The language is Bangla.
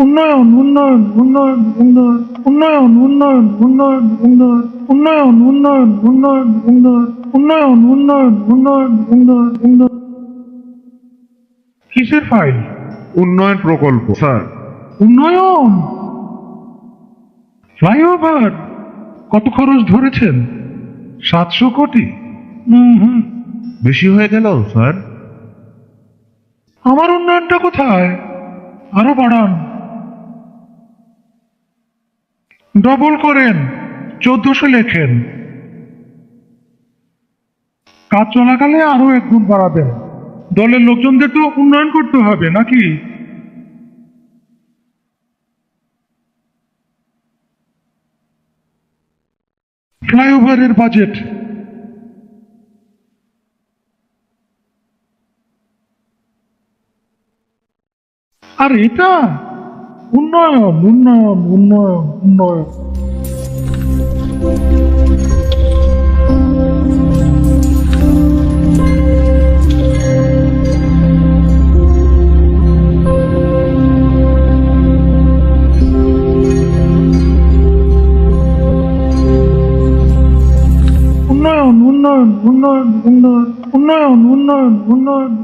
উন্নয়ন উন্নয়ন উন্নয়ন উন্নয়ন উন্নয়ন উন্নয়ন উন্নয়ন উন্নয়ন উন্নয়ন উন্নয়ন উন্নয়ন উন্নয়ন উন্নয়ন উন্নয়ন উন্নয়ন উন্নয়ন। কিসের ফাইল? উন্নয়ন প্রকল্প স্যার। উন্নয়ন ফ্লাইওভার কত খরচ ধরেছেন? 700 কোটি। হুম। বেশি হয়ে গেল স্যার। আমার উন্নয়নটা কোথায়? আরো বাড়ান, ডবল করেন, 1400 লেখেন। কাজ চলাকালে আরো 1 গুণ বাড়াবেন। দলের লোকজনদের তো উন্নয়ন করতে হবে নাকি? ফ্লাইওভারের বাজেট আর এটা উন্নয়ন উন্নয়ন উন্নয়ন উন্নয়ন। উন্নয়ন উন্নয়ন উন্নয়ন উন্নয়ন উন্নয়ন উন্নয়ন উন্নয়ন।